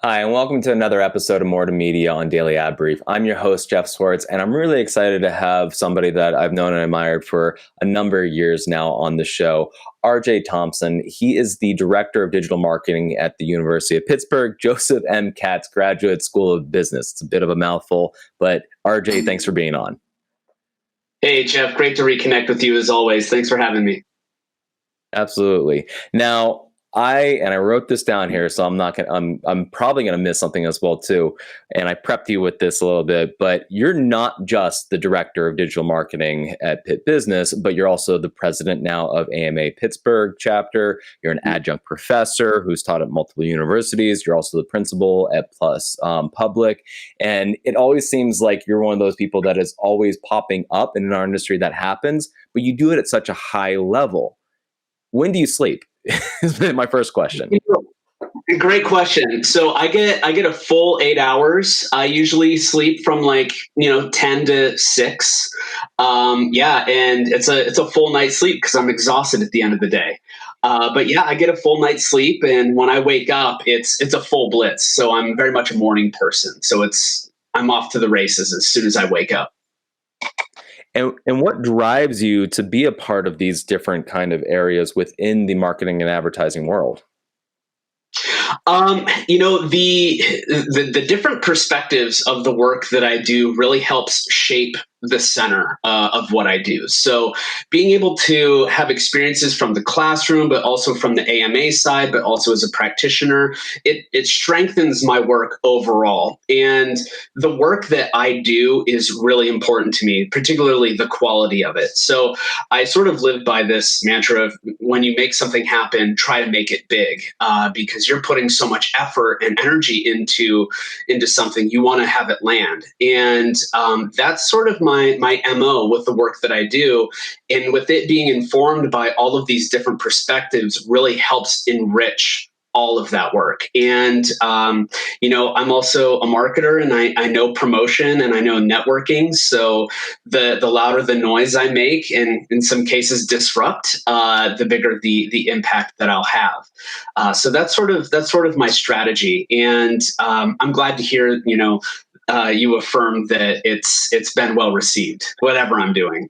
Hi, and welcome to another episode of More to Media on Daily Ad Brief. I'm your host, Jeff Swartz, and I'm really excited to have somebody that I've known and admired for a number of years now on the show, RJ Thompson. He is the Director of Digital Marketing at the University of Pittsburgh, Joseph M. Katz Graduate School of Business. It's a bit of a mouthful, but RJ, thanks for being on. Hey, Jeff, great to reconnect with you as always. Thanks for having me. Absolutely. Now, I wrote this down here, so I'm probably gonna miss something as well too. And I prepped you with this a little bit, but you're not just the director of digital marketing at Pitt Business, but you're also the president now of AMA Pittsburgh chapter. You're an adjunct professor who's taught at multiple universities. You're also the principal at Plus Public, and it always seems like you're one of those people that is always popping up in our industry that happens, but you do it at such a high level. When do you sleep? Is my first question. Great question. So I get a full 8 hours. I usually sleep from 10 to 6. Yeah, and it's a full night's sleep because I'm exhausted at the end of the day. But yeah, I get a full night's sleep, and when I wake up, it's a full blitz. So I'm very much a morning person. So I'm off to the races as soon as I wake up. And what drives you to be a part of these different kind of areas within the marketing and advertising world? The different perspectives of the work that I do really helps shape the center of what I do. So being able to have experiences from the classroom, but also from the AMA side, but also as a practitioner, it strengthens my work overall. And the work that I do is really important to me, particularly the quality of it. So I sort of live by this mantra of when you make something happen, try to make it big, because you're putting so much effort and energy into something. You want to have it land. And that's sort of my MO with the work that I do. And with it being informed by all of these different perspectives really helps enrich all of that work. And, I'm also a marketer, and I know promotion and I know networking. So the louder the noise I make, and in some cases disrupt, the bigger the impact that I'll have. So that's sort of my strategy. And I'm glad to hear, you affirm that it's been well received, whatever I'm doing.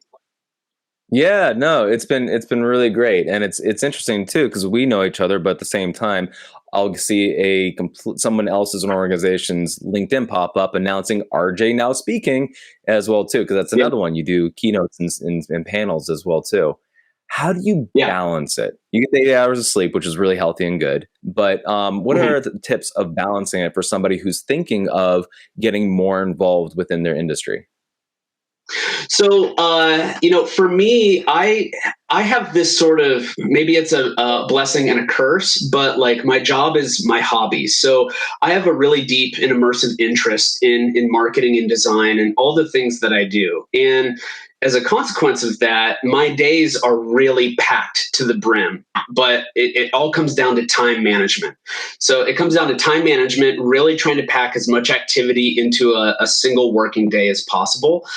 Yeah, no, it's been really great, and it's interesting too because we know each other, but at the same time, I'll see someone else's organization's LinkedIn pop up announcing RJ now speaking as well too, because that's another one. You do keynotes and panels as well too. How do you balance it? You get the 8 hours of sleep, which is really healthy and good, but what are the tips of balancing it for somebody who's thinking of getting more involved within their industry? So, for me, I have this sort of, maybe it's a blessing and a curse, but like my job is my hobby. So I have a really deep and immersive interest in marketing and design and all the things that I do. And as a consequence of that, my days are really packed to the brim, but it all comes down to time management. So it comes down to time management, really trying to pack as much activity into a single working day as possible,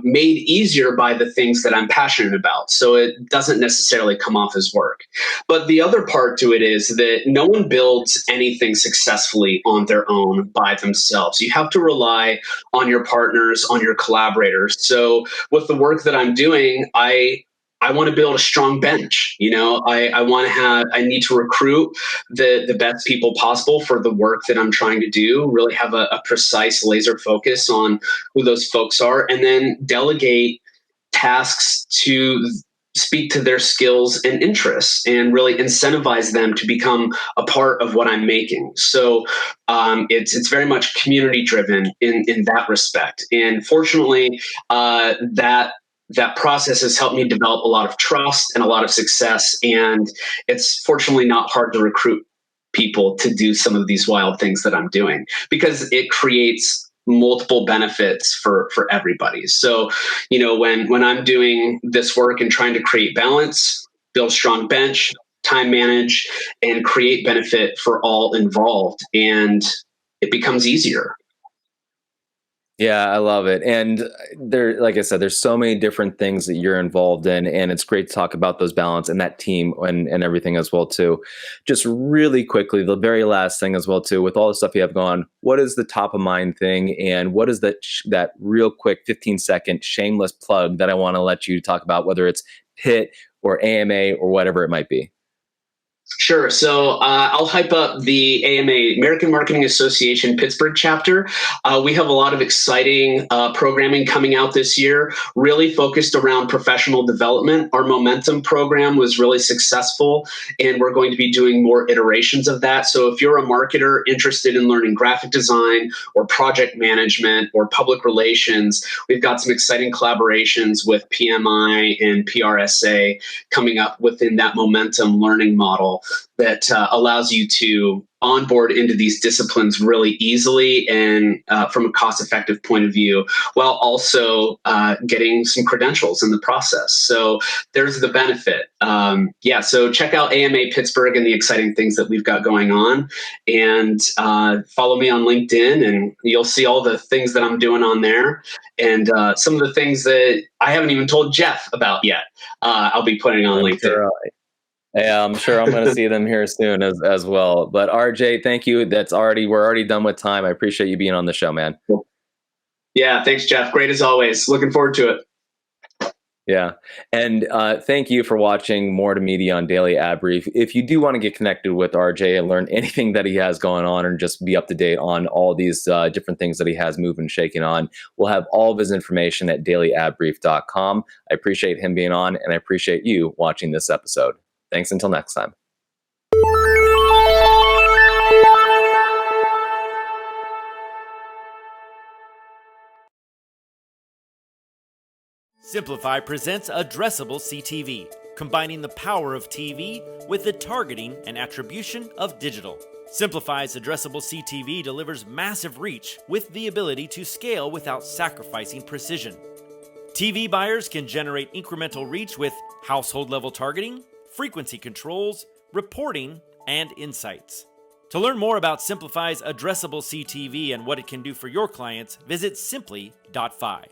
made easier by the things that I'm passionate about. So it doesn't necessarily come off as work. But the other part to it is that no one builds anything successfully on their own by themselves. You have to rely on your partners, on your collaborators. So with the work that I'm doing, I want to build a strong bench. I need to recruit the best people possible for the work that I'm trying to do, really have a precise laser focus on who those folks are, and then delegate tasks to speak to their skills and interests and really incentivize them to become a part of what I'm making. So it's very much community driven in that respect. And fortunately, that process has helped me develop a lot of trust and a lot of success. And it's fortunately not hard to recruit people to do some of these wild things that I'm doing because it creates multiple benefits for everybody. So, when I'm doing this work and trying to create balance, build strong bench, time manage, and create benefit for all involved, and it becomes easier. Yeah, I love it. And there, like I said, there's so many different things that you're involved in, and it's great to talk about those balance and that team and everything as well too. Just really quickly, the very last thing as well too, with all the stuff you have going, what is the top of mind thing, and what is that real quick 15-second shameless plug that I want to let you talk about, whether it's Pitt or AMA or whatever it might be. Sure. So I'll hype up the AMA, American Marketing Association Pittsburgh chapter. We have a lot of exciting programming coming out this year, really focused around professional development. Our Momentum program was really successful, and we're going to be doing more iterations of that. So if you're a marketer interested in learning graphic design or project management or public relations, we've got some exciting collaborations with PMI and PRSA coming up within that Momentum learning model that allows you to onboard into these disciplines really easily and from a cost-effective point of view, while also getting some credentials in the process. So there's the benefit. So check out AMA Pittsburgh and the exciting things that we've got going on, and follow me on LinkedIn, and you'll see all the things that I'm doing on there, and some of the things that I haven't even told Jeff about yet. I'll be putting on LinkedIn. Sure. Yeah, I'm sure I'm going to see them here soon as well. But RJ, thank you. We're already done with time. I appreciate you being on the show, man. Yeah, thanks, Jeff. Great as always. Looking forward to it. Yeah. And thank you for watching More to Media on Daily Ad Brief. If you do want to get connected with RJ and learn anything that he has going on and just be up to date on all these different things that he has moving and shaking on, we'll have all of his information at dailyadbrief.com. I appreciate him being on, and I appreciate you watching this episode. Thanks until next time. Simplify presents Addressable CTV, combining the power of TV with the targeting and attribution of digital. Simplify's Addressable CTV delivers massive reach with the ability to scale without sacrificing precision. TV buyers can generate incremental reach with household-level targeting, frequency controls, reporting, and insights. To learn more about Simplify's Addressable CTV and what it can do for your clients, visit simply.fi.